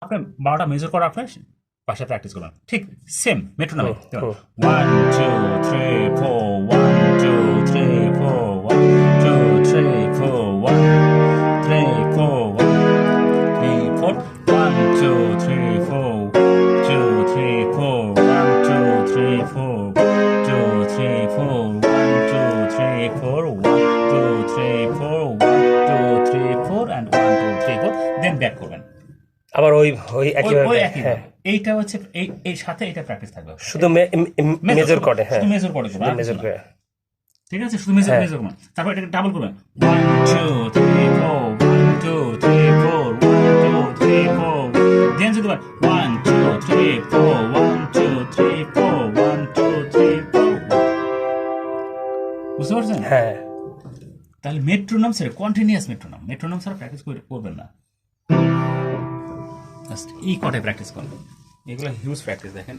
আপনি 12টা মেজর করার আপনার পাশে প্র্যাকটিস করবেন, ঠিক সেম মেট্রোনমে। 1 2 3 4 1 2 3 4 1 2 3 4 1 3 4 1 3 4 1 2 3 4 2 3 4 1 2 3 4 2 3 4 1 2 3 4 1 2 3 4 1 2 3 4 and 1 2 3 4 দেন ব্যাক করবেন আবার ওই ওই ওই একইভাবে একই হ্যাঁ এইটা হচ্ছে এই সাথে এটা প্র্যাকটিস থাকবে, শুধু মেজর করে, হ্যাঁ মেজর করে করবেন, মেজর করে। ঠিক আছে, শুধু মেজর হ্যাঁ। মেজর করবেন, তারপর এটাকে ডাবল করবেন 1 2 3 4 1 2 3 4 1 2 3 4 দেন যদি 1 2 3 4 1 2 3 4 1 2 3 4 বুঝতে পারছেন? হ্যাঁ তাহলে মেট্রোনম স্যার কন্টিনিউয়াস মেট্রোনম স্যার প্র্যাকটিস করবেন না, জাস্ট এই কটায় প্র্যাকটিস করবেন, এগুলো হিউজ প্র্যাকটিস দেখেন।